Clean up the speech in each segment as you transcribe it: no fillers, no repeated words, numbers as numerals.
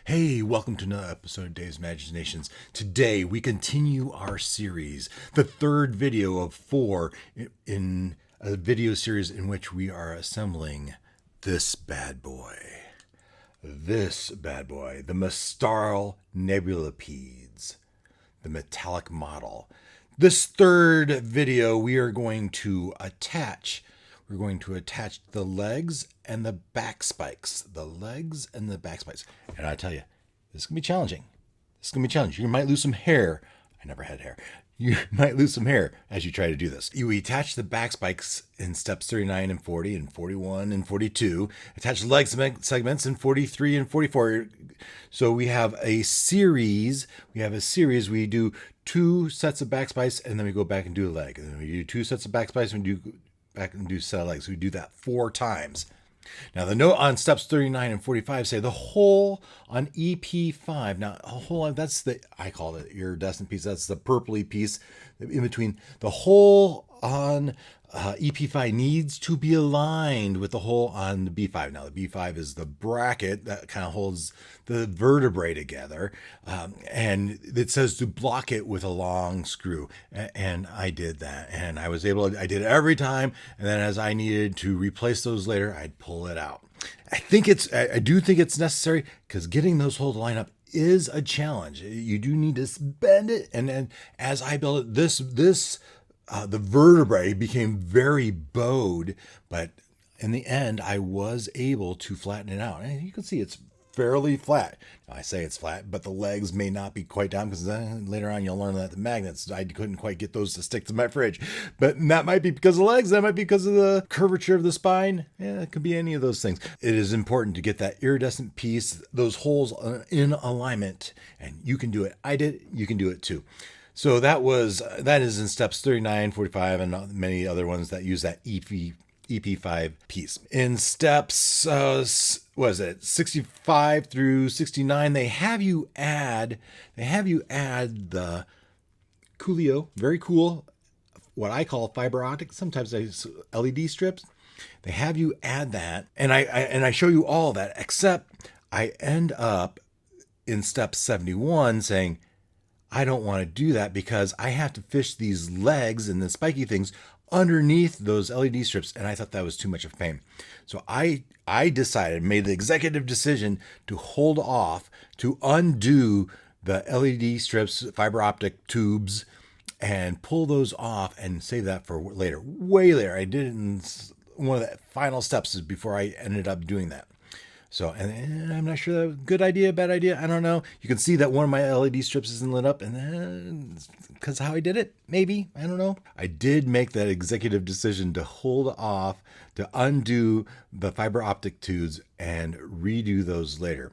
Hey, welcome to another episode of Dave's Imaginations. Today we continue our series, the third video of four in a video series in which we are assembling this bad boy. This bad boy, the Mostarle Nebulipedes, the metallic model. This third video we are going to attach. We're going to attach the legs and the back spikes. The legs and the back spikes. And I tell you, this is going to be challenging. This is going to be challenging. You might lose some hair. I never had hair. You might lose some hair as you try to do this. You attach the back spikes in steps 39 and 40 and 41 and 42. Attach the leg segments in 43 and 44. So we have a series. We do two sets of back spikes and then we go back and do a leg. And then we do two sets of back spikes and we do back and do set of legs. We do that 4 times. Now the note on steps 39 and 45 say the hole on EP5. Now a hole, that's I call it iridescent piece. That's the purpley piece in between. The hole on EP5 needs to be aligned with the hole on the B5. Now the B5 is the bracket that kind of holds the vertebrae together, and it says to block it with a long screw. And I did that, and I did it every time. And then as I needed to replace those later, I'd pull it out. I do think it's necessary because getting those holes to line up is a challenge. You do need to bend it, and then as I built it, the vertebrae became very bowed, but in the end, I was able to flatten it out. And you can see it's fairly flat. Now, I say it's flat, but the legs may not be quite down because then later on you'll learn that the magnets, I couldn't quite get those to stick to my fridge. But that might be because of the legs. That might be because of the curvature of the spine. Yeah, it could be any of those things. It is important to get that iridescent piece, those holes in alignment, and you can do it. I did. You can do it too. So that is in steps 39, 45, and many other ones that use that EP5 piece. In steps, 65 through 69, they have you add the coolio, very cool, what I call fiber optic, sometimes they use LED strips. They have you add that, and I show you all that, except I end up in step 71 saying, I don't want to do that because I have to fish these legs and the spiky things underneath those LED strips, and I thought that was too much of a pain. So I made the executive decision to hold off, to undo the LED strips, fiber optic tubes, and pull those off and save that for later, way later. I did it in one of the final steps before I ended up doing that. So, and I'm not sure that was a good idea, bad idea. I don't know. You can see that one of my LED strips isn't lit up, and then because how I did it, maybe, I don't know. I did make that executive decision to hold off, to undo the fiber optic tubes and redo those later.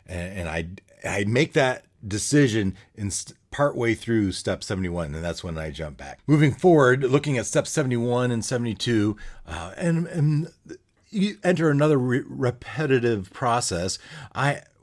And I make that decision in partway through step 71, and that's when I jump back. Moving forward, looking at step 71 and 72, and you enter another repetitive process.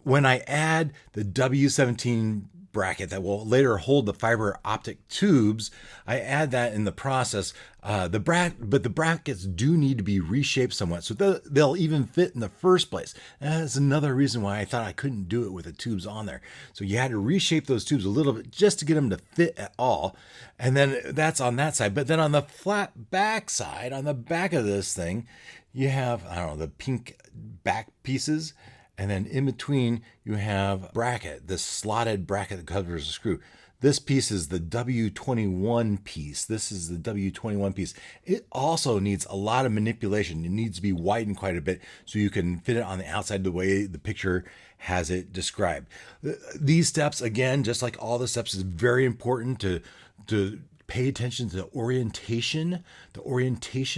When I add the W17 bracket that will later hold the fiber optic tubes, I add that in the process. But the brackets do need to be reshaped somewhat so they'll even fit in the first place. And that's another reason why I thought I couldn't do it with the tubes on there. So you had to reshape those tubes a little bit just to get them to fit at all. And then that's on that side. But then on the flat back side, on the back of this thing, you have, the pink back pieces. And then in between, you have bracket, this slotted bracket that covers the screw. This piece is the W21 piece. This is the W21 piece. It also needs a lot of manipulation. It needs to be widened quite a bit so you can fit it on the outside the way the picture has it described. These steps, again, just like all the steps, is very important to pay attention to the orientation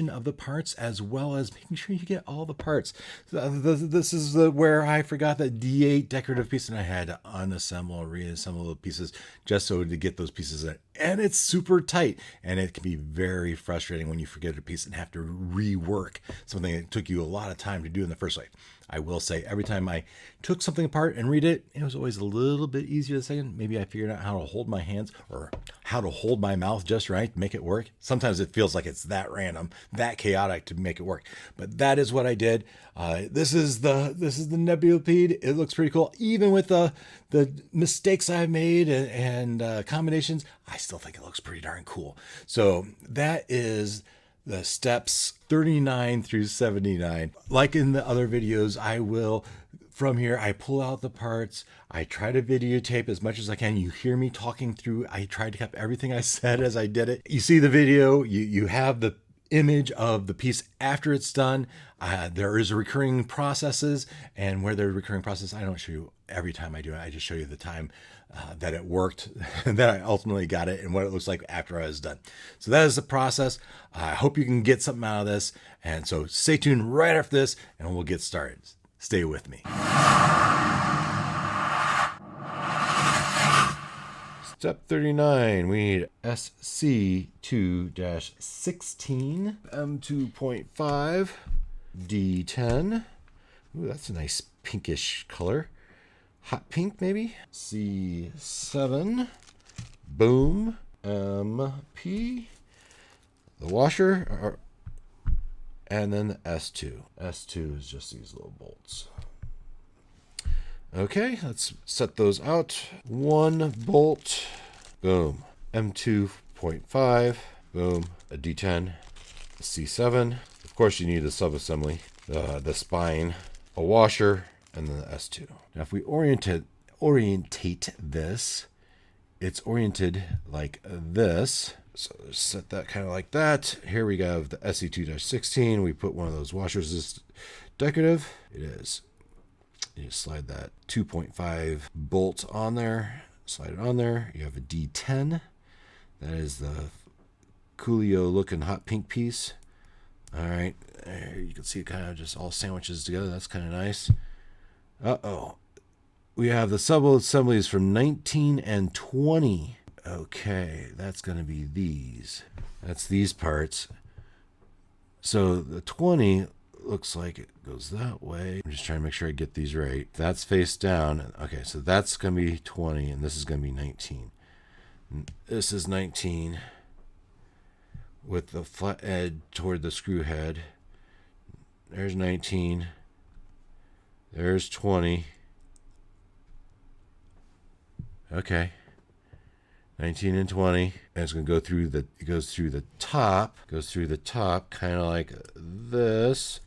of the parts, as well as making sure you get all the parts. This is where I forgot that D8 decorative piece, and I had to unassemble, reassemble the pieces just so to get those pieces in. And it's super tight, and it can be very frustrating when you forget a piece and have to rework something that took you a lot of time to do in the first place. I will say every time I took something apart and read it, it was always a little bit easier the second. Maybe I figured out how to hold my hands or how to hold my mouth just right to make it work. Sometimes it feels like it's that random, that chaotic to make it work. But that is what I did. This is the Nebulipede. It looks pretty cool. Even with the mistakes I've made and combinations, I still think it looks pretty darn cool. So that is the steps 39 through 79. Like in the other videos, from here, I pull out the parts. I try to videotape as much as I can. You hear me talking through. I tried to capture everything I said as I did it. You see the video. You have the image of the piece after it's done. There is recurring processes, and where there are recurring processes, I don't show you every time I do it. I just show you the time that it worked, and that I ultimately got it, and what it looks like after I was done. So that is the process. I hope you can get something out of this, and so stay tuned right after this, and we'll get started. Stay with me. Step 39, we need SC2-16, M2.5, D10. Ooh, that's a nice pinkish color. Hot pink, maybe? C7, boom, MP, the washer, and then the S2. S2 is just these little bolts. Okay, let's set those out. One bolt, boom. M2.5, boom. A D10, a C7. Of course, you need a subassembly, the spine, a washer, and then the S2. Now, if we orientate this, it's oriented like this. So set that kind of like that. Here we have the SC2-16. We put one of those washers as decorative. It is. You just slide that 2.5 bolt on there. Slide it on there. You have a D10. That is the Coolio looking hot pink piece. All right. There you can see it kind of just all sandwiches together. That's kind of nice. Uh-oh. We have the sub-assemblies from 19 and 20. Okay, that's going to be these. That's these parts. So the 20 looks like it goes that way. I'm just trying to make sure I get these right. That's face down. Okay, so that's going to be 20, and this is going to be 19. This is 19 with the flat edge toward the screw head. There's 19. There's 20. Okay. 19 and 20, and it's going to go through it goes through the top, kind of like this.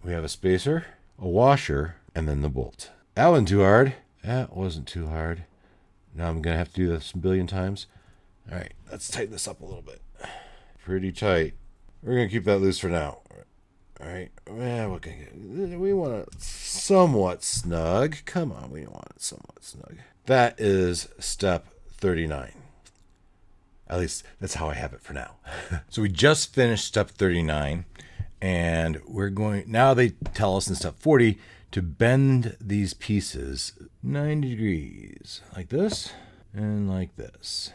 We have a spacer, a washer, and then the bolt. That wasn't too hard. That wasn't too hard. Now I'm going to have to do this a billion times. All right, let's tighten this up a little bit. Pretty tight. We're going to keep that loose for now. All right, we want it somewhat snug. Come on, we want it somewhat snug. That is step 39. At least that's how I have it for now. So we just finished step 39, and now they tell us in step 40 to bend these pieces 90 degrees, like this and like this.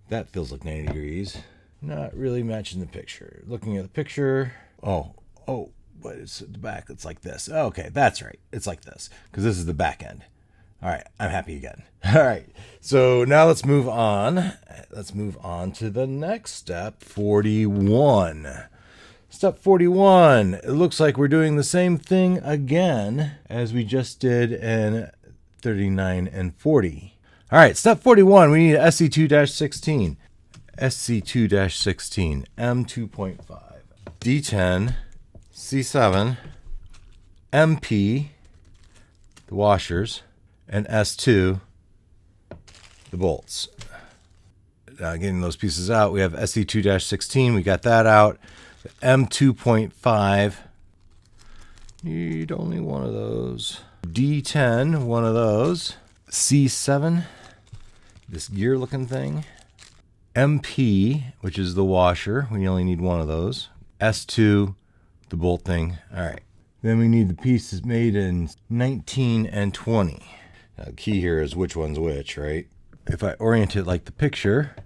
That feels like 90 degrees. Not really matching the picture. Looking at the picture, but it's the back. It's like this. Okay, that's right. It's like this because this is the back end. All right, I'm happy again. All right, so now let's move on. Let's move on to the next step, 41. Step 41. It looks like we're doing the same thing again as we just did in 39 and 40. All right, step 41. We need SC2-16. SC2-16, M2.5, D10, C7, MP, the washers, and S2, the bolts. Now getting those pieces out, we have SC2-16, we got that out. M2.5, need only one of those. D10, one of those. C7, this gear looking thing. MP, which is the washer, we only need one of those. S2, the bolt thing. All right. Then we need the pieces made in 19 and 20. Now, the key here is which one's which, right? If I orient it like the picture,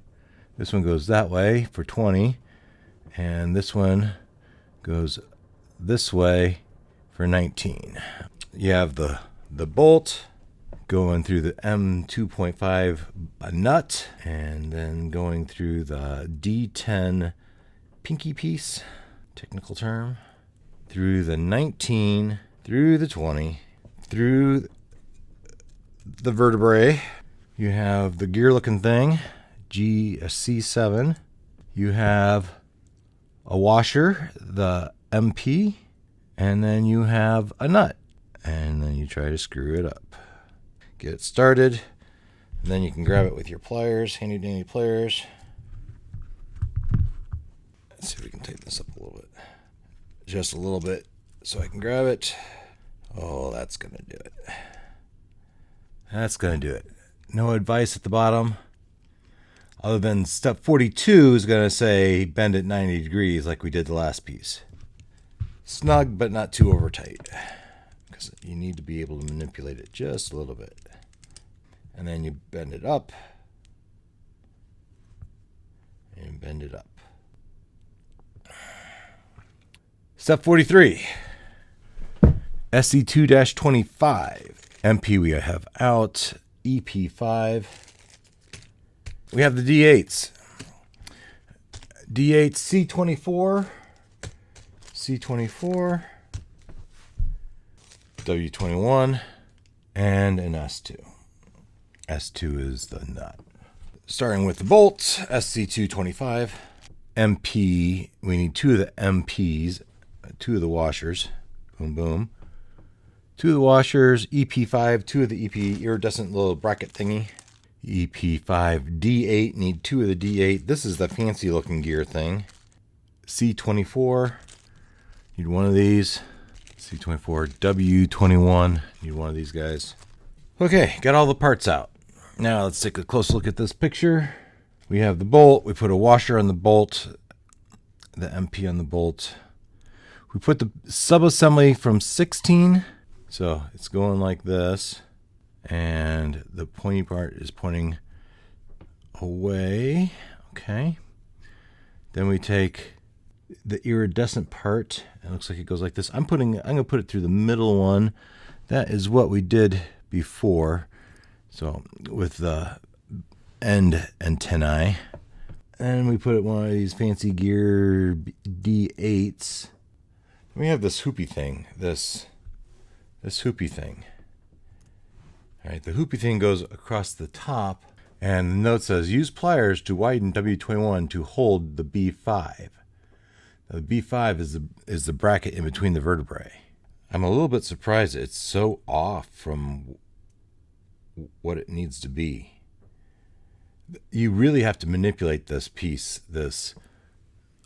this one goes that way for 20, and this one goes this way for 19. You have the bolt going through the M2.5 nut, and then going through the D10 pinky piece, technical term, through the 19, through the 20, through the vertebrae. You have the gear looking thing, C7. You have a washer, the MP, and then you have a nut, and then you try to screw it up. Get it started, and then you can grab it with your pliers, handy dandy pliers. Let's see if we can tighten this up a little bit. Just a little bit so I can grab it. Oh, that's gonna do it. That's gonna do it. No advice at the bottom, other than step 42 is gonna say bend it 90 degrees like we did the last piece. Snug, but not too over tight, because you need to be able to manipulate it just a little bit. And then you bend it up, and bend it up. Step 43, SC2-25. MP we have out, EP5. We have the D8s. D8 C24, C24, W21, and an S2. S2 is the nut. Starting with the bolts, SC225. MP, we need two of the MPs, two of the washers. Boom, boom. Two of the washers, EP5, two of the EP iridescent little bracket thingy. EP5 D8, need two of the D8. This is the fancy looking gear thing. C24, need one of these. C24, W21, need one of these guys. Okay, got all the parts out. Now let's take a close look at this picture. We have the bolt, we put a washer on the bolt, the MP on the bolt. We put the sub-assembly from 16, so it's going like this, and the pointy part is pointing away. Okay. Then we take the iridescent part. It looks like it goes like this. I'm gonna put it through the middle one. That is what we did before. So with the end antennae, and we put one of these fancy gear D8s. We have this hoopy thing, this hoopy thing. All right, the hoopy thing goes across the top, and the note says, use pliers to widen W21 to hold the B5. Now, the B5 is the bracket in between the vertebrae. I'm a little bit surprised it's so off from what it needs to be. You really have to manipulate this piece, this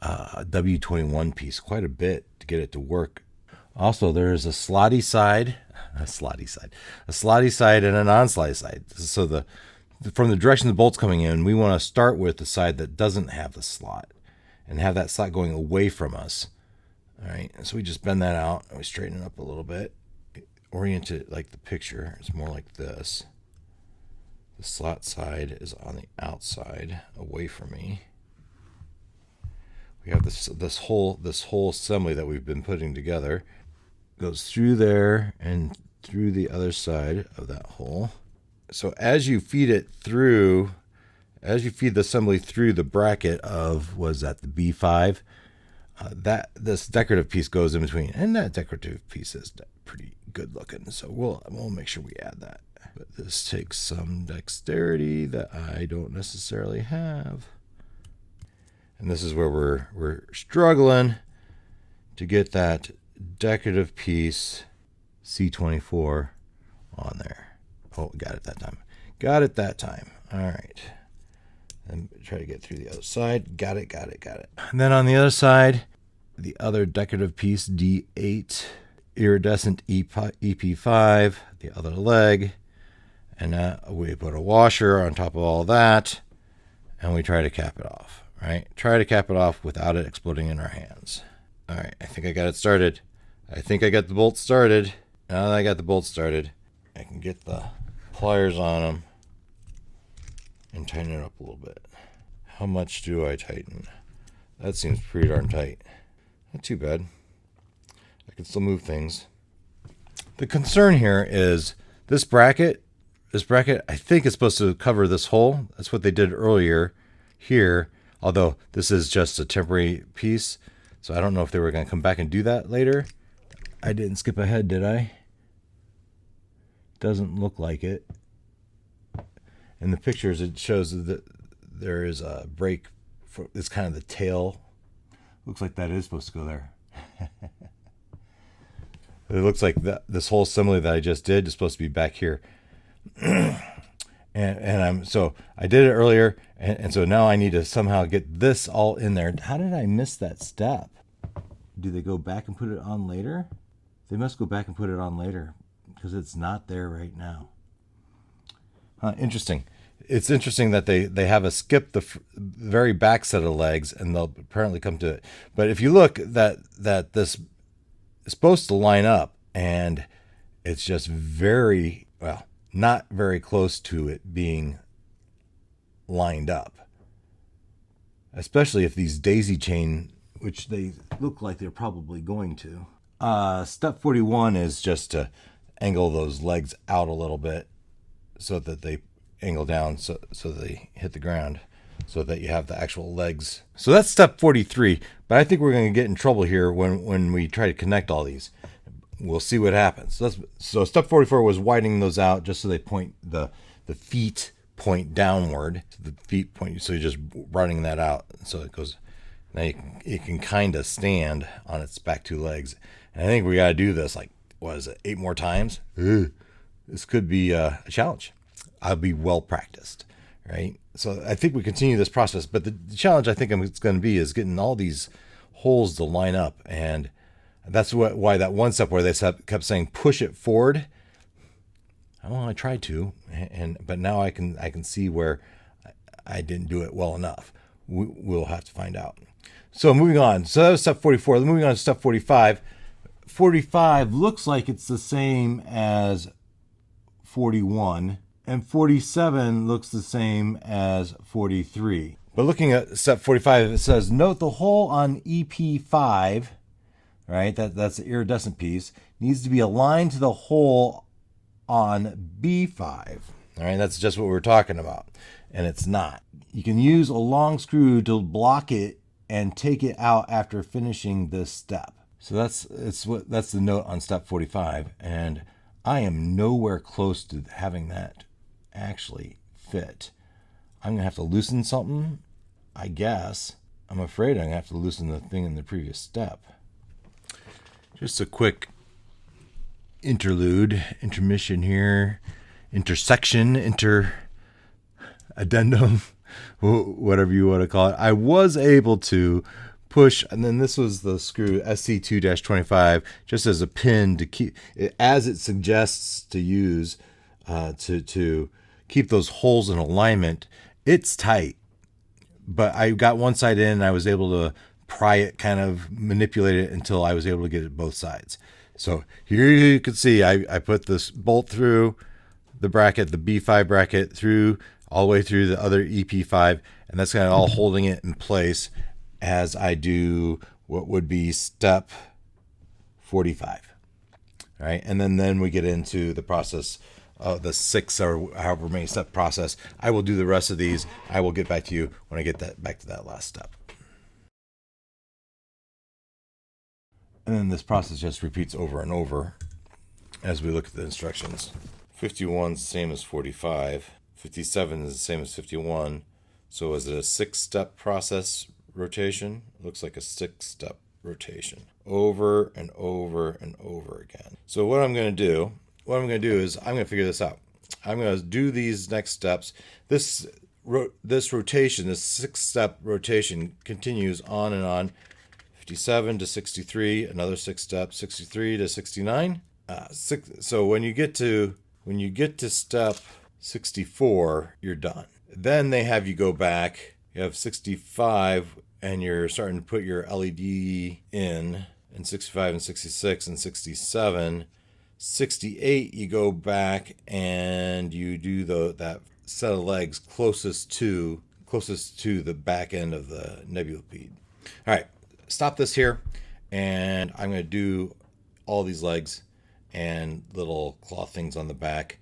W21 piece, quite a bit to get it to work. Also, there is a slotty side and a non-slotty side. So from the direction the bolt's coming in, we want to start with the side that doesn't have the slot and have that slot going away from us. All right, so we just bend that out and we straighten it up a little bit, orient it like the picture. It's more like this. The slot side is on the outside, away from me. We have this whole assembly that we've been putting together. Goes through there and through the other side of that hole. So as you feed it through, as you feed the assembly through the bracket of, was that the B5, this decorative piece goes in between, and that decorative piece is pretty good looking. So we'll make sure we add that. But this takes some dexterity that I don't necessarily have. And this is where we're struggling to get that decorative piece C24 on there. Oh, got it that time. Got it that time. All right. And try to get through the other side. Got it. And then on the other side, the other decorative piece, D8, iridescent EP5, the other leg. And we put a washer on top of all that, and we try to cap it off, right? Try to cap it off without it exploding in our hands. All right, I think I got it started. I think I got the bolt started. Now that I got the bolt started, I can get the pliers on them and tighten it up a little bit. How much do I tighten? That seems pretty darn tight. Not too bad. I can still move things. The concern here is this bracket bracket, I think it's supposed to cover this hole. That's what they did earlier here, although this is just a temporary piece. So I don't know if they were going to come back and do that later. I didn't skip ahead, did I? Doesn't look like it. In the pictures, it shows that there is a break. It's kind of the tail. Looks like that is supposed to go there. It looks like this whole assembly that I just did is supposed to be back here. So I did it earlier, and so now I need to somehow get this all in there. How did I miss that step? Do they go back and put it on later? They must go back and put it on later because it's not there right now. Interesting. It's interesting that they have a skip the very back set of legs, and they'll apparently come to it. But if you look, that this is supposed to line up, and it's just very, well, not very close to it being lined up. Especially if these daisy chain, which they look like they're probably going to. Step 41 is just to angle those legs out a little bit so that they angle down so they hit the ground, so that you have the actual legs. So that's step 43, but I think we're going to get in trouble here when we try to connect all these. We'll see what happens. So step 44 was widening those out just so they point, the feet point downward. The feet point, so you're just running that out. So it goes, now it can kind of stand on its back two legs. And I think we got to do this, like, what is it, 8 more times? This could be a challenge. I'll be well practiced, right? So I think we continue this process, but the challenge I think it's going to be is getting all these holes to line up, and that's why that one step where they kept saying push it forward. I tried to, but now I can see where I didn't do it well enough. We'll have to find out. So moving on. So that was step 44. Moving on to step 45. 45 looks like it's the same as 41. And 47 looks the same as 43. But looking at step 45, it says, note the hole on EP5, right? That's the iridescent piece, needs to be aligned to the hole on B5. All right, that's just what we were talking about. And it's not. You can use a long screw to block it and take it out after finishing this step. So that's the note on step 45. And I am nowhere close to having that actually fit. I'm gonna have to loosen something, I guess. I'm afraid I'm gonna have to loosen the thing in the previous step. Just a quick intermission here, addendum, whatever you want to call it. I was able to push, and then this was the screw SC2-25, just as a pin to keep it, as it suggests to use to keep those holes in alignment. It's tight, but I got one side in and I was able to pry it, kind of manipulate it until I was able to get it both sides. So here you can see I put this bolt through the bracket, the B5 bracket, through all the way through the other EP5, and that's kind of all holding it in place as I do what would be step 45. All right, and then we get into the process of the 6 or however many step process. I will do the rest of these. I will get back to you when I get back to that last step. And then this process just repeats over and over as we look at the instructions. 51 is the same as 45. 57 is the same as 51. So is it a 6-step process rotation? It looks like a 6-step rotation. Over and over and over again. So what I'm going to do is I'm going to figure this out. I'm going to do these next steps. This rotation, this 6-step rotation, continues on and on. 57 to 63, another 6 steps. 63 to 69. So when you get to step 64, you're done. Then they have you go back. You have 65, and you're starting to put your LED in 65 and 66 and 67. 68, you go back and you do that set of legs closest to the back end of the Nebulipedes. All right, stop this here, and I'm going to do all these legs and little cloth things on the back.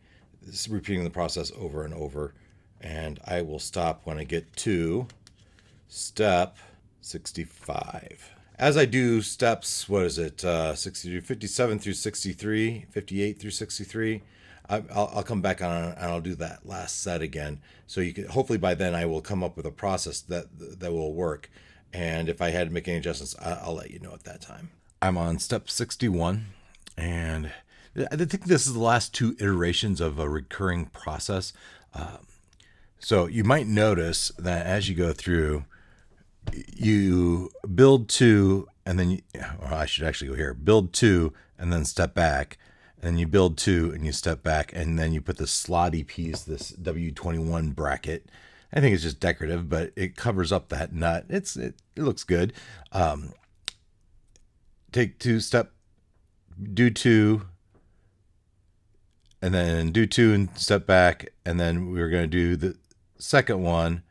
this is repeating the process over and over. And I will stop when I get to step 65. As I do steps, 57 through 63, 58 through 63, I'll come back on and I'll do that last set again. So you can, hopefully by then I will come up with a process that will work. And if I had to make any adjustments, I'll let you know at that time. I'm on step 61, and I think this is the last 2 iterations of a recurring process. So you might notice that as you go through, you build 2, and then I should actually go here. Build 2, and then step back. And you build 2, and you step back, and then you put this slotty piece, this W21 bracket. I think it's just decorative, but it covers up that nut. It looks good. Take 2 step, do 2, and then do 2 and step back, and then we're going to do the second one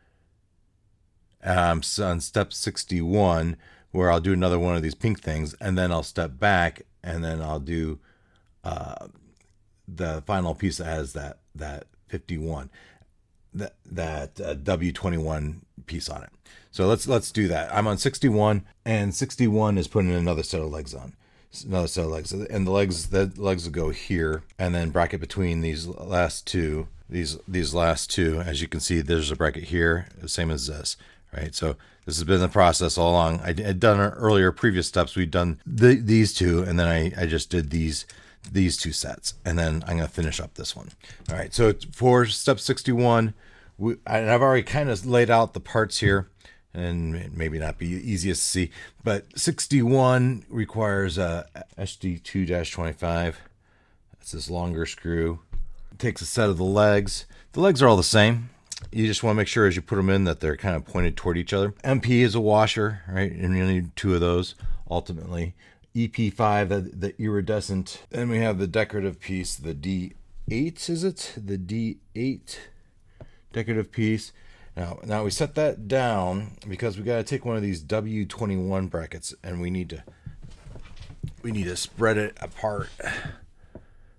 on step 61, where I'll do another one of these pink things, and then I'll step back, and then I'll do the final piece that has that 51, that W21 piece on it. So let's do that. I'm on 61, and 61 is putting another set of legs on. Another set of legs, and the legs will go here, and then bracket between these last 2. These last 2, as you can see, there's a bracket here, the same as this, right? So this has been the process all along. I'd done earlier previous steps. We'd done these 2, and then I just did these 2 sets, and then I'm going to finish up this one. All right, so for step 61, and I've already kind of laid out the parts here, and maybe not be easiest to see, but 61 requires a SD2-25. That's this longer screw. It takes a set of the legs. The legs are all the same. You just want to make sure as you put them in that they're kind of pointed toward each other. MP is a washer, right? And you need 2 of those ultimately. EP5, the iridescent. Then we have the decorative piece, the D8, is it? The D8 decorative piece. Now we set that down because we got to take one of these W21 brackets, and we need to spread it apart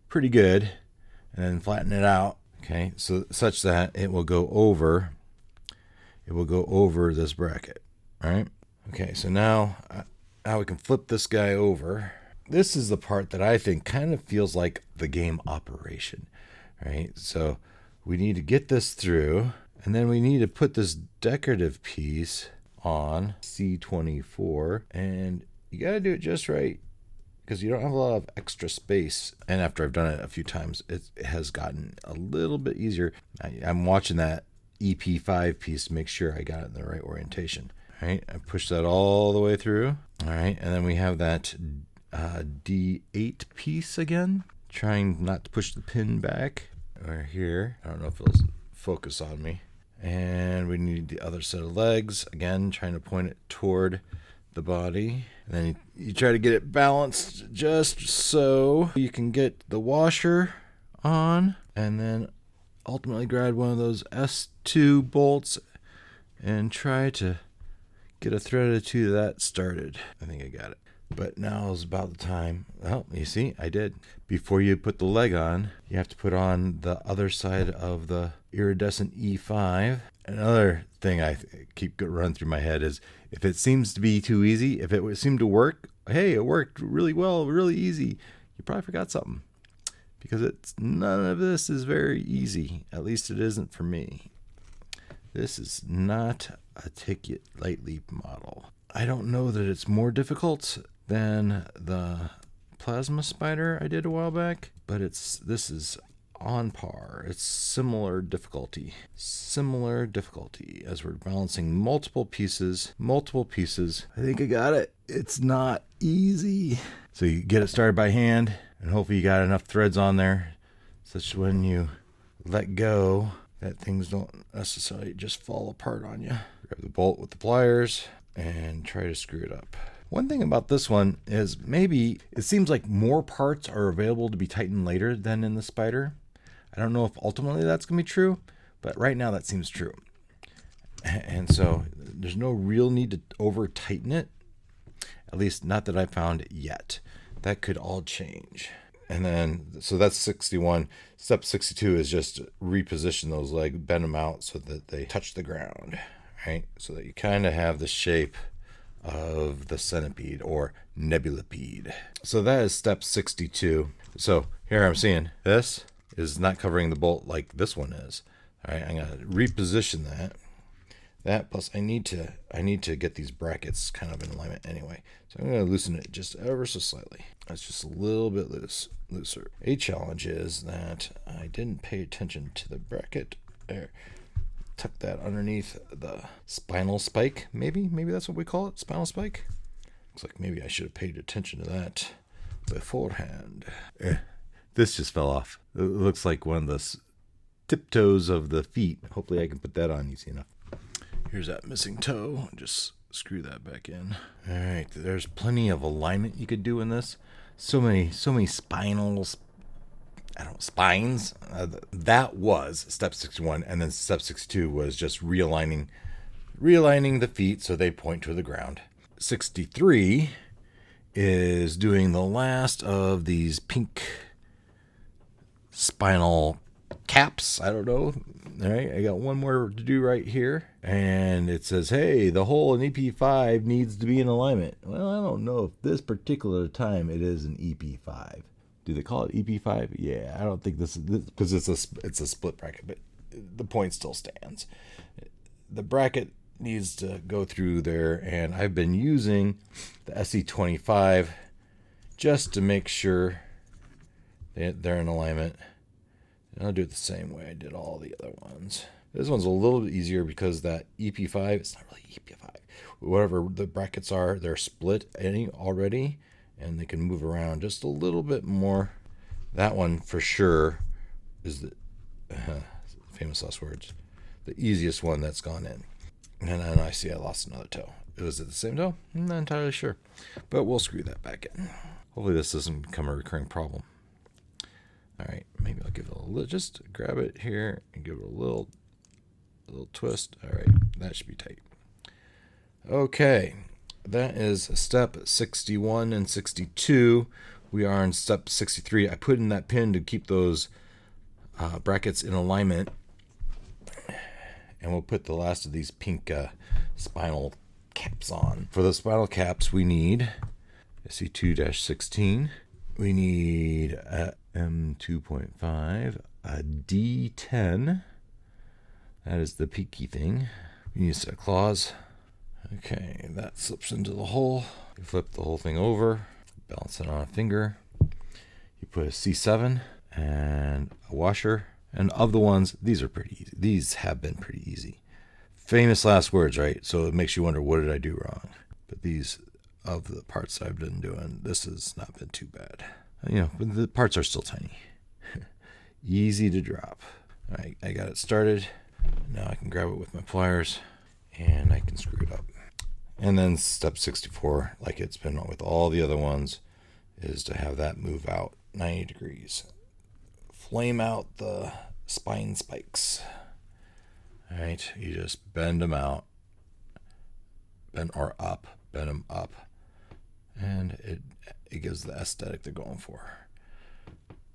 pretty good and then flatten it out. Okay, so such that it will go over this bracket. All right. Okay, so now we can flip this guy over. This is the part that I think kind of feels like the game operation, right? So we need to get this through, and then we need to put this decorative piece on C24, and you got to do it just right because you don't have a lot of extra space. And after I've done it a few times, it has gotten a little bit easier. I'm watching that EP5 piece to make sure I got it in the right orientation. All right, I push that all the way through. All right, and then we have that D8 piece again. Trying not to push the pin back. Or here, I don't know if it'll focus on me. And we need the other set of legs. Again, trying to point it toward the body. And then you try to get it balanced just so you can get the washer on. And then ultimately grab one of those S2 bolts and try to get a thread or 2 of that started. I think I got it. But now is about the time. Oh, you see, I did. Before you put the leg on, you have to put on the other side of the iridescent E5. Another thing I keep running through my head is if it seems to be too easy, if it seemed to work, hey, it worked really well, really easy, you probably forgot something. Because none of this is very easy. At least it isn't for me. This is not a take it lightly model. I don't know that it's more difficult than the plasma spider I did a while back, but this is on par. It's similar difficulty as we're balancing multiple pieces. I think I got it. It's not easy. So you get it started by hand, and hopefully you got enough threads on there such when you let go that things don't necessarily just fall apart on you. Grab the bolt with the pliers and try to screw it up. One thing about this one is maybe it seems like more parts are available to be tightened later than in the spider. I don't know if ultimately that's going to be true, but right now that seems true. And so there's no real need to over tighten it, at least not that I found yet. That could all change. And then, so that's 61. Step 62 is just reposition those legs, bend them out so that they touch the ground, right? So that you kind of have the shape of the centipede or nebulipede. So that is step 62. So here I'm seeing this is not covering the bolt like this one is. All right, I'm gonna reposition that. That plus I need to get these brackets kind of in alignment anyway. So I'm going to loosen it just ever so slightly. That's just a little bit looser. A challenge is that I didn't pay attention to the bracket there. Tuck that underneath the spinal spike. Maybe that's what we call it, spinal spike. Looks like maybe I should have paid attention to that beforehand. This just fell off. It looks like one of the tiptoes of the feet. Hopefully I can put that on easy enough. Here's that missing toe. Just screw that back in. All right, there's plenty of alignment you could do in this. So many spinals. Spines. That was step 61, and then step 62 was just realigning the feet so they point to the ground. 63 is doing the last of these pink spinal caps. I don't know. All right, I got one more to do right here. And it says, hey, the hole in EP5 needs to be in alignment. Well, I don't know if this particular time it is an EP5. Do they call it EP5? Yeah, I don't think this is because it's a split bracket, but the point still stands. The bracket needs to go through there, and I've been using the SE25 just to make sure they're in alignment. And I'll do it the same way I did all the other ones. This one's a little bit easier because that EP5, it's not really EP5. Whatever the brackets are, they're split already, and they can move around just a little bit more. That one for sure is the famous last words, the easiest one that's gone in. And then I see I lost another toe. Was it the same toe? I'm not entirely sure, but we'll screw that back in. Hopefully this doesn't become a recurring problem. All right, maybe I'll give it a little, just grab it here and give it a little twist. All right, that should be tight. Okay, that is step 61 and 62. We are on step 63. I put in that pin to keep those brackets in alignment. And we'll put the last of these pink spinal caps on. For the spinal caps, we need SE2-16. We need a M2.5, a D10. That is the peaky thing. We need a set of claws. Okay, that slips into the hole. You flip the whole thing over, balance it on a finger. You put a C7 and a washer. And of the ones, these are pretty easy. These have been pretty easy. Famous last words, right? So it makes you wonder, what did I do wrong? But these, of the parts I've been doing, this has not been too bad. You know, but the parts are still tiny. Easy to drop. All right, I got it started. Now I can grab it with my pliers and I can screw it up. And then step 64, like it's been with all the other ones, is to have that move out 90 degrees. Flame out the spine spikes. All right, you just bend them out, bend them up, and it gives the aesthetic they're going for.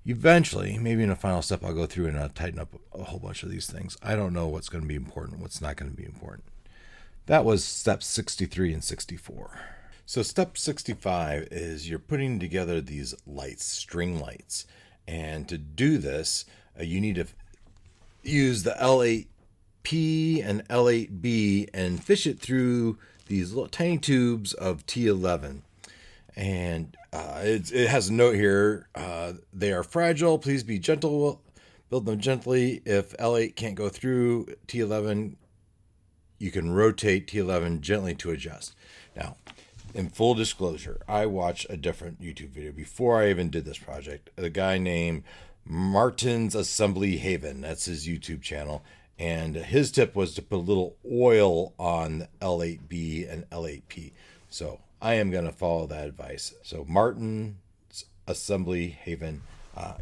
Eventually, maybe in a final step, I'll go through and I'll tighten up a whole bunch of these things. I don't know what's going to be important, what's not going to be important. That was steps 63 and 64. So step 65 is you're putting together these lights, string lights. And to do this, you need to use the L8P and L8B and fish it through these little tiny tubes of T11. And it has a note here. They are fragile. Please be gentle. Build them gently. If L8 can't go through T11, you can rotate T11 gently to adjust. Now, in full disclosure, I watched a different YouTube video before I even did this project. A guy named Martin's Assembly Haven. That's his YouTube channel. And his tip was to put a little oil on L8B and L8P. So I am going to follow that advice. So Martin's Assembly Haven.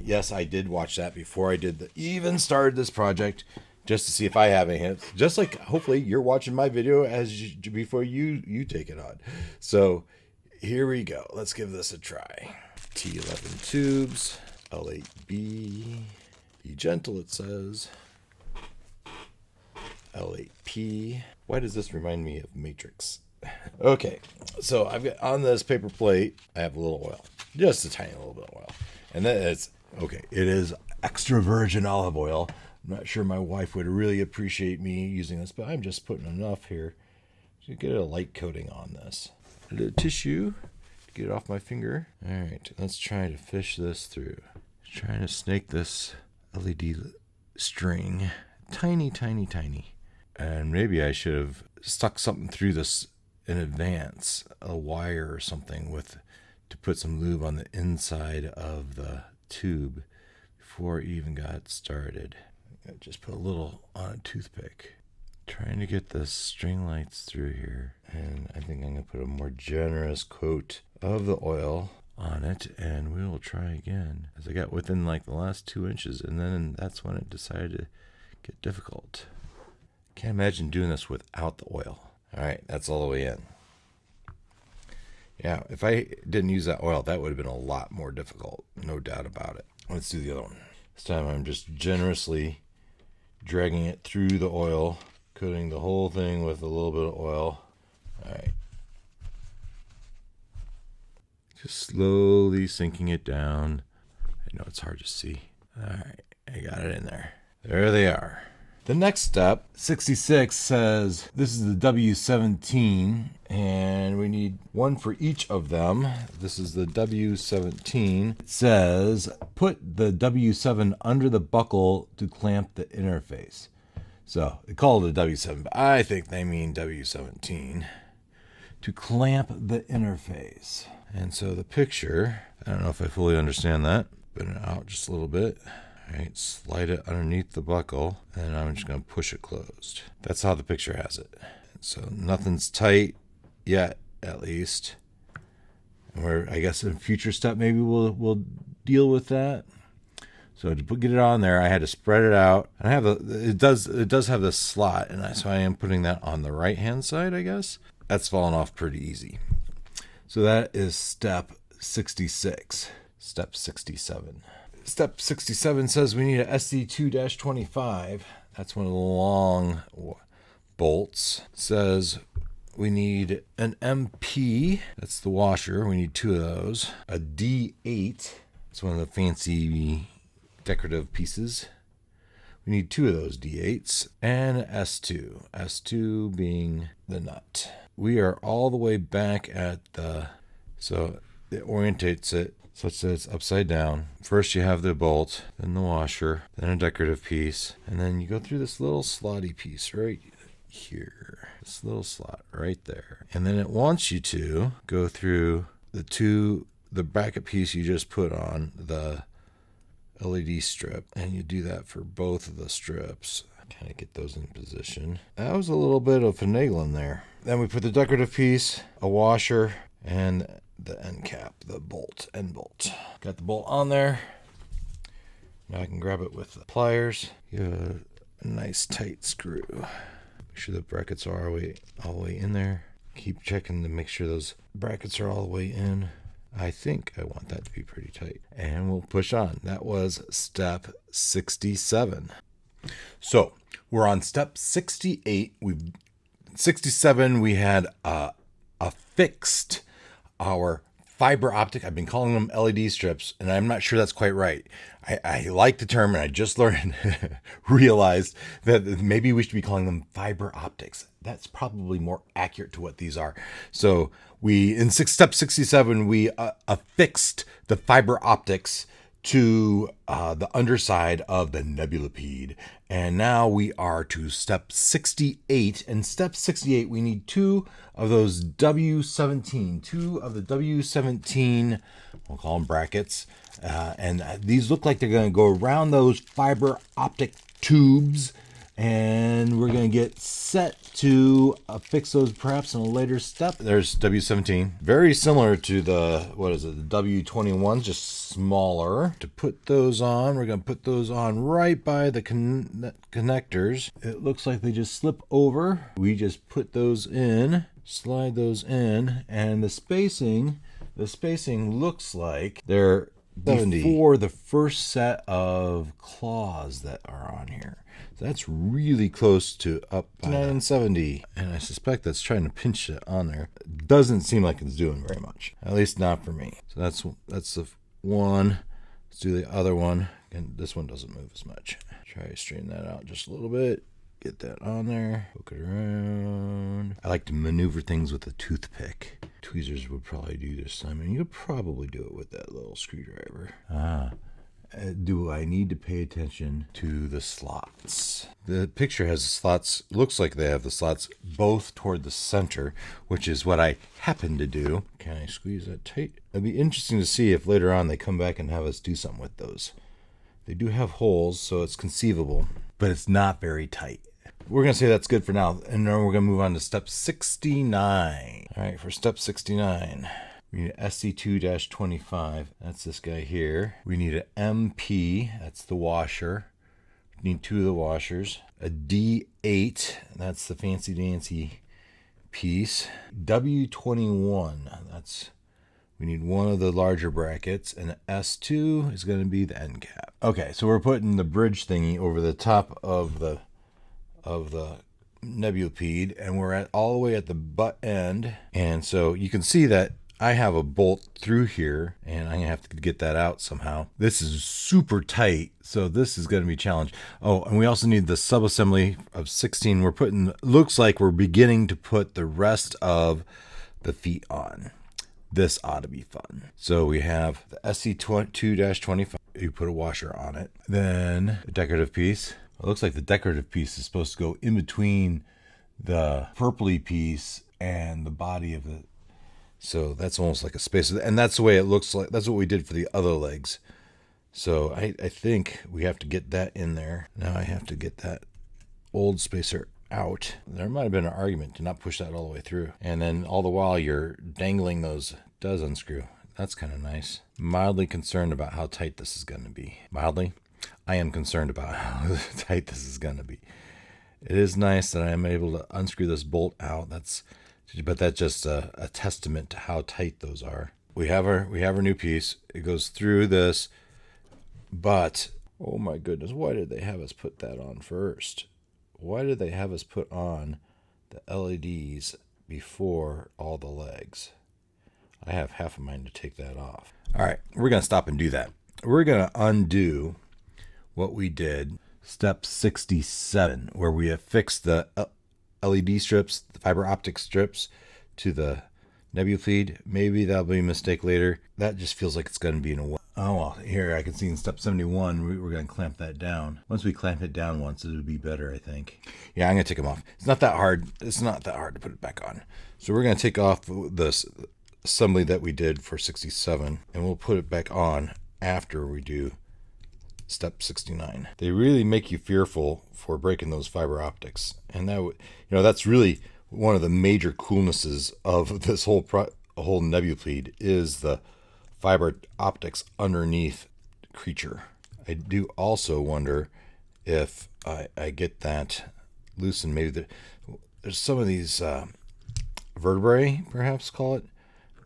Yes, I did watch that before I even started this project, just to see if I have any hints. Just like hopefully you're watching my video before you take it on. So here we go. Let's give this a try. T11 tubes, L8B, be gentle it says, L8P. Why does this remind me of Matrix? Okay, so I've got on this paper plate, I have a little oil, just a tiny little bit of oil. And then it is extra virgin olive oil. I'm not sure my wife would really appreciate me using this, but I'm just putting enough here to get a light coating on this. A little tissue to get it off my finger. All right, let's try to fish this through. Trying to snake this LED string. Tiny, tiny, tiny. And maybe I should have stuck something through this in advance, a wire or something to put some lube on the inside of the tube before it even got started. I just put a little on a toothpick. Trying to get the string lights through here. And I think I'm going to put a more generous coat of the oil on it, and we will try again. As I got within like the last 2 inches, and then that's when it decided to get difficult. Can't imagine doing this without the oil. All right, that's all the way in. Yeah, if I didn't use that oil, that would have been a lot more difficult, no doubt about it. Let's do the other one. This time I'm just generously dragging it through the oil, coating the whole thing with a little bit of oil. All right. Just slowly sinking it down. I know it's hard to see. All right, I got it in there. There they are. The next step, 66, says this is the W17, and we need one for each of them. This is the W17. It says, put the W7 under the buckle to clamp the interface. So they call it a W7, but I think they mean W17. To clamp the interface. And so the picture, I don't know if I fully understand that. Spin it out just a little bit. All right, slide it underneath the buckle, and I'm just going to push it closed. That's how the picture has it. So nothing's tight yet, at least. And I guess in a future step, maybe we'll deal with that. So to get it on there, I had to spread it out. And it does have this slot, and so I am putting that on the right hand side, I guess. That's fallen off pretty easy. So that is step 66. Step 67. Step 67 says we need a SC2-25. That's one of the long bolts. It says we need an MP. That's the washer. We need 2 of those. A D8. It's one of the fancy decorative pieces. We need 2 of those D8s. And an S2. S2 being the nut. We are all the way back at so it orientates it such that it's upside down. First you have the bolt, then the washer, then a decorative piece, and then you go through this little slotty piece right here. This little slot right there. And then it wants you to go through the bracket piece you just put on the LED strip, and you do that for both of the strips. Kind of get those in position. That was a little bit of finagling there. Then we put the decorative piece, a washer, and the end cap, the end bolt. Got the bolt on there. Now I can grab it with the pliers. Give a nice tight screw. Make sure the brackets are all the way in there. Keep checking to make sure those brackets are all the way in. I think I want that to be pretty tight. And we'll push on. That was step 67. So we're on step 68. 67, we had affixed our fiber optic. I've been calling them LED strips, and I'm not sure that's quite right. I like the term, and I just realized that maybe we should be calling them fiber optics. That's probably more accurate to what these are. So in step 67, we affixed the fiber optics to the underside of the Nebulipedes. And now we are to step 68. And step 68, we need 2 of those W17. 2 of the W17, we'll call them brackets. And these look like they're going to go around those fiber optic tubes. And we're going to get set to affix those perhaps in a later step. There's W17. Very similar to the W21, just smaller. To put those on, we're going to put those on right by the connectors. It looks like they just slip over. We just put those in, slide those in, and the spacing The spacing looks like they're before the first set of claws that are on here. So that's really close to up by 970. And I suspect that's trying to pinch it on there. It doesn't seem like it's doing very much. At least not for me. So that's the one. Let's do the other one. And this one doesn't move as much. Try to straighten that out just a little bit. Get that on there. Poke it around. I like to maneuver things with a toothpick. Tweezers would probably do this. I mean, you could probably do it with that little screwdriver. Do I need to pay attention to the slots? The picture has the slots. Looks like they have the slots both toward the center, which is what I happen to do. Can I squeeze that tight? It'd be interesting to see if later on they come back and have us do something with those. They do have holes, so it's conceivable, but it's not very tight. We're going to say that's good for now, and then we're going to move on to step 69. All right, for step 69, we need an SC2-25. That's this guy here. We need an MP. That's the washer. We need 2 of the washers. A D8. That's the fancy dancy piece. W21. We need 1 of the larger brackets, and S2 is going to be the end cap. Okay, so we're putting the bridge thingy over the top of the Nebulipede, and we're all the way at the butt end. And so you can see that I have a bolt through here, and I'm gonna have to get that out somehow. This is super tight, so this is gonna be a challenge. Oh, and we also need the subassembly of 16. Looks like we're beginning to put the rest of the feet on. This ought to be fun. So we have the SC2-25. You put a washer on it. Then a decorative piece. It looks like the decorative piece is supposed to go in between the purpley piece and the body of the... So that's almost like a spacer. And that's the way it looks like. That's what we did for the other legs. So I think we have to get that in there. Now I have to get that old spacer out. There might have been an argument to not push that all the way through. And then all the while you're dangling those. It does unscrew. That's kind of nice. Mildly concerned about how tight this is going to be. Mildly? I am concerned about how tight this is going to be. It is nice that I am able to unscrew this bolt out. But that's just a testament to how tight those are. We have our new piece. It goes through this, but oh my goodness, why did they have us put that on first? Why did they have us put on the LEDs before all the legs? I have half a mind to take that off. All right, we're going to stop and do that. We're going to undo what we did, step 67, where we have fixed the LED strips, the fiber optic strips to the Nebulipede. Maybe that'll be a mistake later. That just feels like it's going to be in a way. Oh, well, here I can see in step 71, we're going to clamp that down. Once we clamp it down once, it'll be better, I think. Yeah, I'm going to take them off. It's not that hard. It's not that hard to put it back on. So we're going to take off this assembly that we did for 67, and we'll put it back on after we do step 69. They really make you fearful for breaking those fiber optics, and that's really one of the major coolnesses of this whole Nebulipede is the fiber optics underneath creature. I do also wonder if I get that loosened. Maybe there's some of these vertebrae, perhaps call it,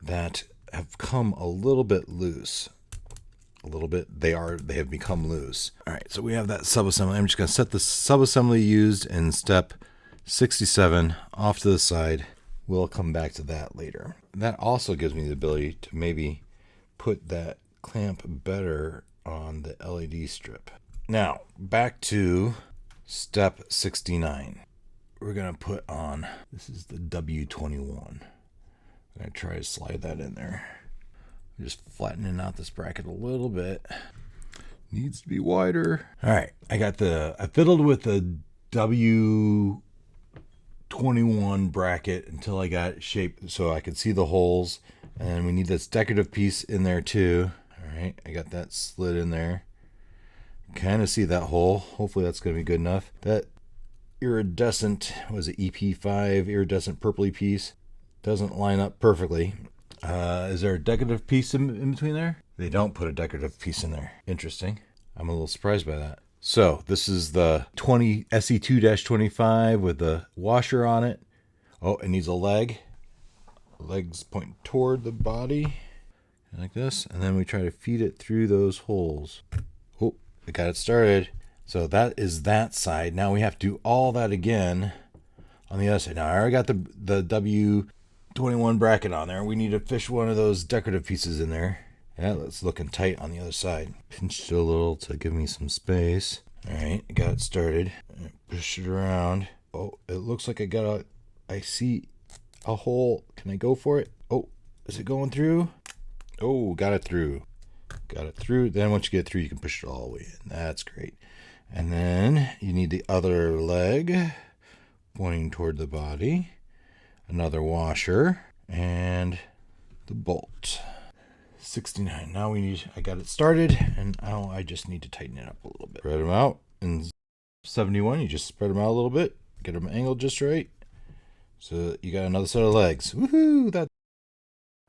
that have come a little bit loose. A little bit. They have become loose. All right, so we have that subassembly. I'm just going to set the subassembly used in step 67 off to the side. We'll come back to that later. That also gives me the ability to maybe put that clamp better on the LED strip. Now, back to step 69. We're going to put on, this is the W21. I'm going to try to slide that in there. Just flattening out this bracket a little bit. Needs to be wider. All right, I fiddled with the W21 bracket until I got it shaped so I could see the holes. And we need this decorative piece in there too. All right, I got that slid in there. Kind of see that hole. Hopefully that's going to be good enough. That iridescent, was it EP5 iridescent purpley piece? Doesn't line up perfectly. Is there a decorative piece in between there? They don't put a decorative piece in there. Interesting. I'm a little surprised by that. So this is the SC2-25 with the washer on it. Oh, it needs a leg. Legs point toward the body. like this, and then we try to feed it through those holes. Oh, we got it started. So that is that side. Now we have to do all that again on the other side. Now I already got the W21 bracket on there. We need to fish one of those decorative pieces in there. Yeah, it's looking tight on the other side. Pinched it a little to give me some space. All right, got it started. Push it around. Oh, it looks like I see a hole. Can I go for it? Oh, is it going through? Oh, got it through. Got it through. Then once you get it through, you can push it all the way in. That's great. And then you need the other leg pointing toward the body. Another washer. And the bolt. 69. Now I got it started, and now I just need to tighten it up a little bit. Spread them out. In 71, you just spread them out a little bit. Get them angled just right. So you got another set of legs. Woohoo!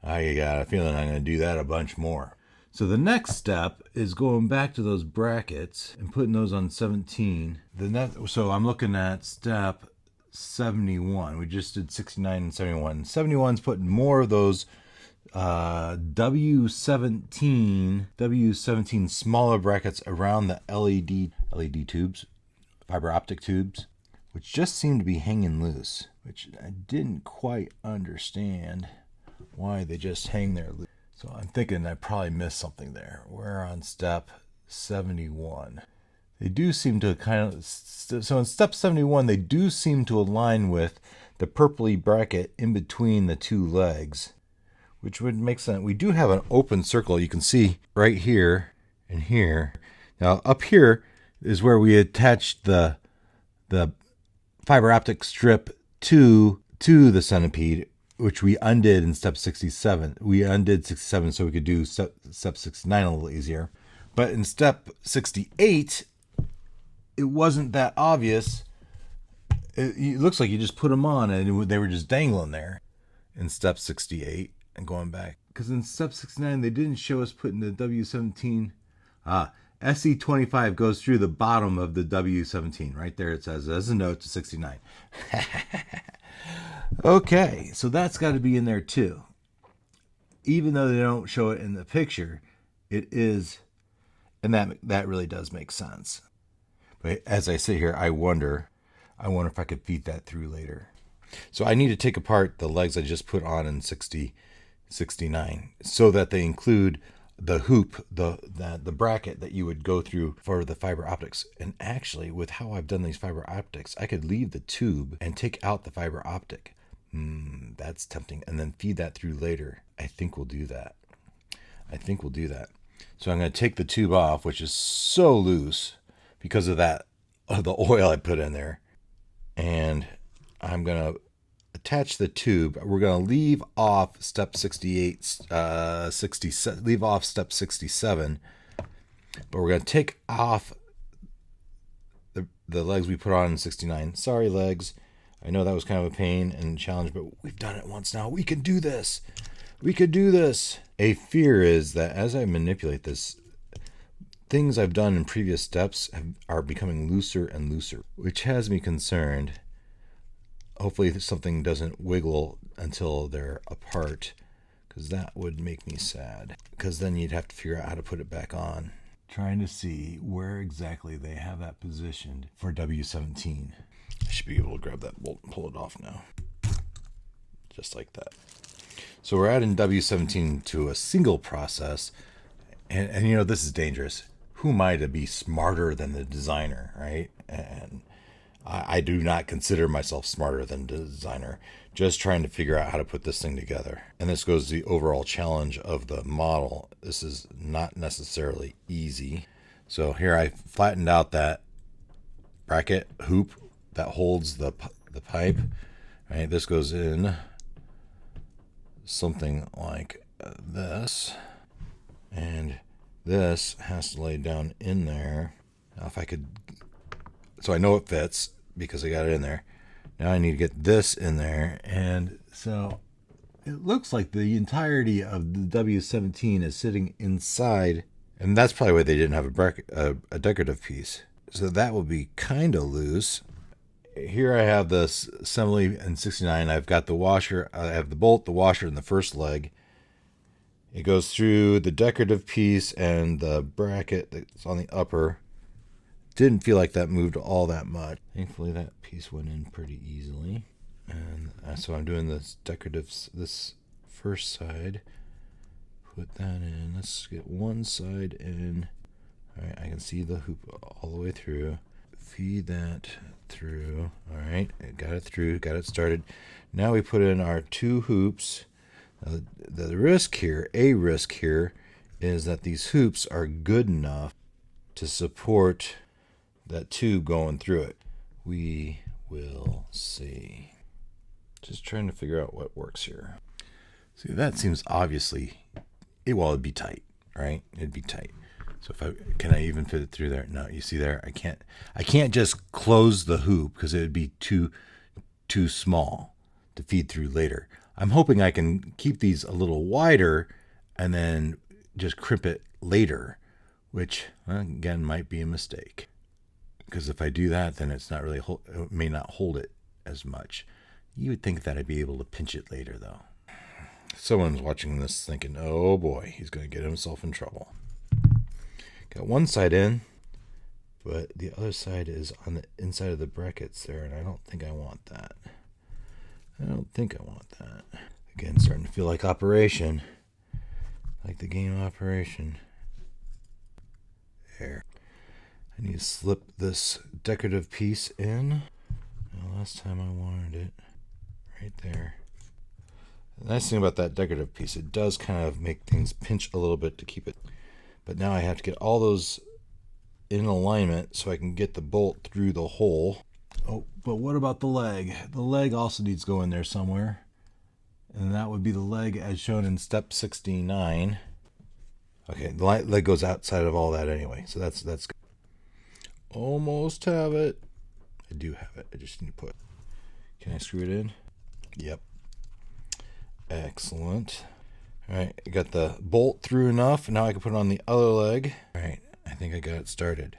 I got a feeling I'm going to do that a bunch more. So the next step is going back to those brackets and putting those on 17. So I'm looking at step 71. We just did 69 and 71. 71's putting more of those W17 smaller brackets around the LED tubes, fiber optic tubes, which just seem to be hanging loose, which I didn't quite understand why they just hang there loose. So I'm thinking I probably missed something there. We're on step 71. They do seem to so in step 71, they do seem to align with the purpley bracket in between the two legs, which would make sense. We do have an open circle. You can see right here and here. Now up here is where we attached the fiber optic strip to the centipede, which we undid in step 67. We undid 67 so we could do step 69 a little easier. But in step 68, it wasn't that obvious. It looks like you just put them on and they were just dangling there in step 68 and going back. Because in step 69, they didn't show us putting the W17. SE25 goes through the bottom of the W17. Right there it says, as a note to 69. Okay, so that's got to be in there too. Even though they don't show it in the picture, it is, and that really does make sense. But as I sit here, I wonder if I could feed that through later. So I need to take apart the legs I just put on in 69 so that they include the hoop, the bracket that you would go through for the fiber optics. And actually, with how I've done these fiber optics, I could leave the tube and take out the fiber optic. That's tempting. And then feed that through later. I think we'll do that. So I'm going to take the tube off, which is so loose because of the oil I put in there. And I'm going to attach the tube. We're going to leave off step 68, leave off step 67. But we're going to take off the legs we put on in 69. Sorry, legs. I know that was kind of a pain and challenge, but we've done it once now. We can do this. We could do this. A fear is that as I manipulate this, things I've done in previous steps are becoming looser and looser, which has me concerned. Hopefully something doesn't wiggle until they're apart, because that would make me sad, because then you'd have to figure out how to put it back on. Trying to see where exactly they have that positioned for W17. I should be able to grab that bolt and pull it off now. Just like that. So we're adding W17 to a single process. And you know, this is dangerous. Who am I to be smarter than the designer, right? And I do not consider myself smarter than the designer. Just trying to figure out how to put this thing together. And this goes to the overall challenge of the model. This is not necessarily easy. So here I flattened out that bracket hoop that holds the pipe. Right, this goes in something like this, and this has to lay down in there. Now if I could, so I know it fits because I got it in there. Now I need to get this in there, and so it looks like the entirety of the W17 is sitting inside, and that's probably why they didn't have a bracket, a decorative piece. So that will be kind of loose. Here I have this assembly in 69. I've got the washer, I have the bolt, the washer, and the first leg It goes through the decorative piece and the bracket that's on the upper. Didn't feel like that moved all that much. Thankfully, that piece went in pretty easily. And so I'm doing this decorative, this first side. Put that in. Let's get one side in. All right, I can see the hoop all the way through. Feed that through. All right, got it through, got it started. Now we put in our 2 hoops. The risk here, is that these hoops are good enough to support that tube going through it. We will see. Just trying to figure out what works here. See, that seems obviously, it'd be tight, right? It'd be tight. So can I even fit it through there? No, you see there, I can't just close the hoop because it would be too small to feed through later. I'm hoping I can keep these a little wider and then just crimp it later, which, well, again, might be a mistake. Because if I do that, then it's not really, it may not hold it as much. You would think that I'd be able to pinch it later, though. Someone's watching this thinking, oh boy, he's going to get himself in trouble. Got one side in, but the other side is on the inside of the brackets there, and I don't think I want that. Again, starting to feel like Operation. Like the game Operation. There. I need to slip this decorative piece in. Now, last time I wanted it right there. The nice thing about that decorative piece, it does kind of make things pinch a little bit to keep it. But now I have to get all those in alignment so I can get the bolt through the hole. Oh, but what about the leg? The leg also needs to go in there somewhere. And that would be the leg as shown in step 69. Okay, the leg goes outside of all that anyway. So that's good. Almost have it. I do have it. I just need to put. Can I screw it in? Yep. Excellent. All right, I got the bolt through enough. Now I can put it on the other leg. All right, I think I got it started.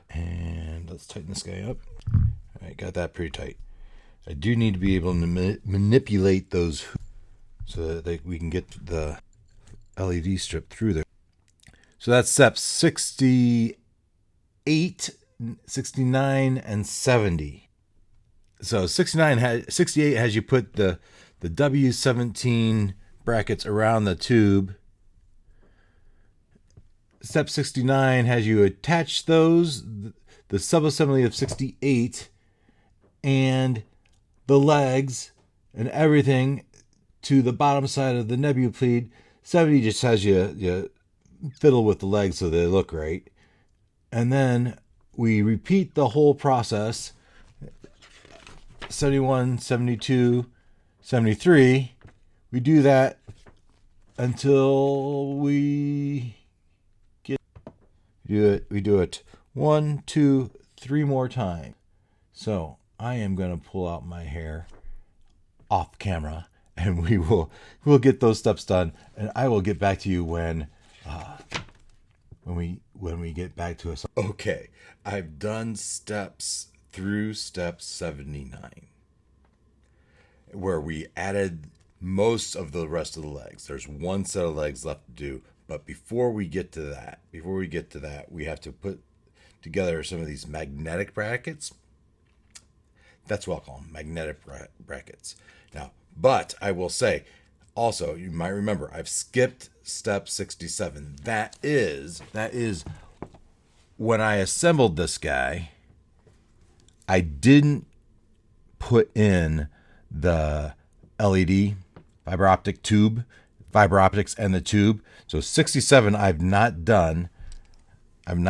And let's tighten this guy up. All right, got that pretty tight. I do need to be able to manipulate those hoops so that we can get the LED strip through there. So that's steps 68, 69, and 70. So 68 has you put the W17 brackets around the tube. Step 69 has you attach those, the subassembly of 68, and the legs and everything to the bottom side of the Nebulipede. 70 just has you fiddle with the legs so they look right. And then we repeat the whole process. 71, 72, 73. We do that until we do it 1, 2, 3 more times. So I am going to pull out my hair off camera, and we'll get those steps done, and I will get back to you when we get back to us. Okay, I've done steps through step 79, where we added most of the rest of the legs. There's one set of legs left to do, but before we get to that, we have to put together some of these magnetic brackets. That's what I'll call them, magnetic brackets. Now, but I will say, also, you might remember, I've skipped step 67. That is when I assembled this guy, I didn't put in the LED fiber optics and the tube. So 67 I've not done, and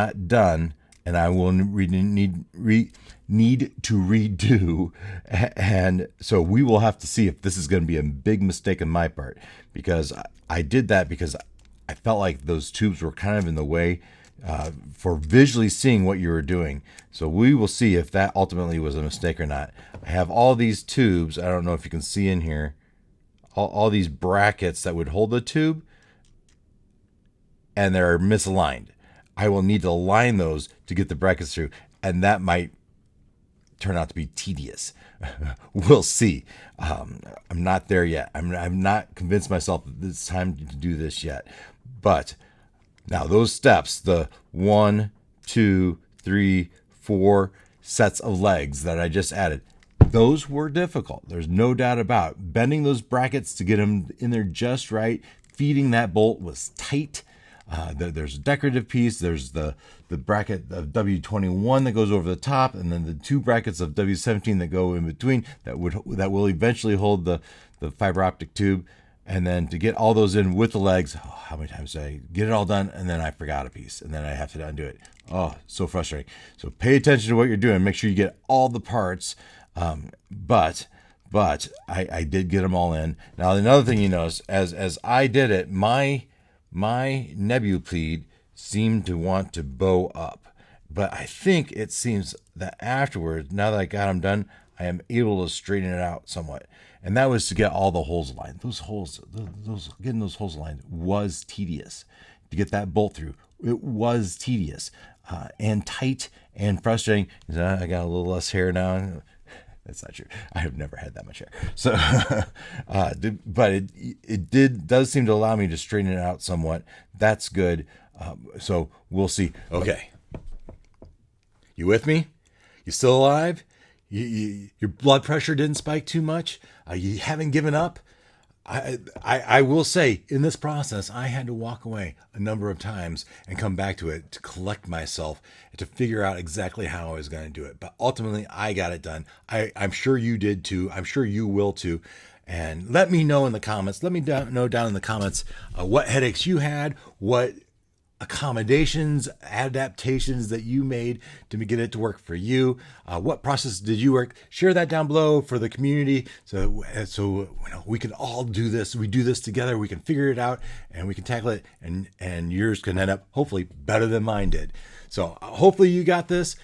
I will need to redo. And so we will have to see if this is going to be a big mistake on my part, because I did that because I felt like those tubes were kind of in the way for visually seeing what you were doing. So we will see if that ultimately was a mistake or not. I have all these tubes. I don't know if you can see in here, all these brackets that would hold the tube, and they're misaligned. I will need to align those to get the brackets through, and that might turn out to be tedious. We'll see. I'm not there yet. I'm not convinced myself that it's time to do this yet. But now those steps, the 1, 2, 3, 4 sets of legs that I just added, those were difficult. There's no doubt about it. Bending those brackets to get them in there just right. Feeding that bolt was tight. There's a decorative piece. There's the bracket of W21 that goes over the top, and then the 2 brackets of W17 that go in between that will eventually hold the fiber optic tube. And then to get all those in with the legs, how many times did I get it all done? And then I forgot a piece, and then I have to undo it. Oh, so frustrating. So pay attention to what you're doing. Make sure you get all the parts. But I did get them all in. Now, another thing you notice, as I did it, my Nebulipede seemed to want to bow up. But I think it seems that afterwards, now that I got them done, I am able to straighten it out somewhat. And that was to get all the holes aligned. Getting those holes aligned was tedious. To get that bolt through, it was tedious and tight and frustrating. I got a little less hair now. That's not true. I have never had that much hair. So, but it does seem to allow me to straighten it out somewhat. That's good. So we'll see. Okay. You with me? You still alive? Your blood pressure didn't spike too much? You haven't given up? I will say, in this process, I had to walk away a number of times and come back to it to collect myself and to figure out exactly how I was going to do it. But ultimately, I got it done. I'm sure you did too. I'm sure you will too. And let me know in the comments. Let me know down in the comments what headaches you had, what accommodations, adaptations that you made to get it to work for you. What process did you work? Share that down below for the community, so we can all do this. We do this together. We can figure it out and we can tackle it, and yours can end up hopefully better than mine did. So hopefully you got this.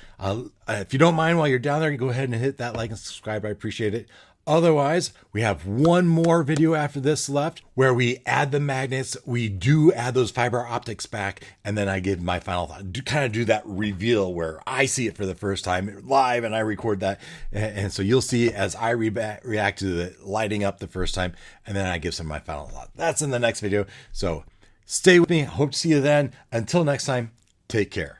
If you don't mind, while you're down there, go ahead and hit that like and subscribe. I appreciate it. Otherwise, we have one more video after this left where we add the magnets. We do add those fiber optics back, and then I give my final thought. Kind of do that reveal where I see it for the first time live, and I record that. And so you'll see as I react to the lighting up the first time, and then I give some of my final thought. That's in the next video. So stay with me. Hope to see you then. Until next time, take care.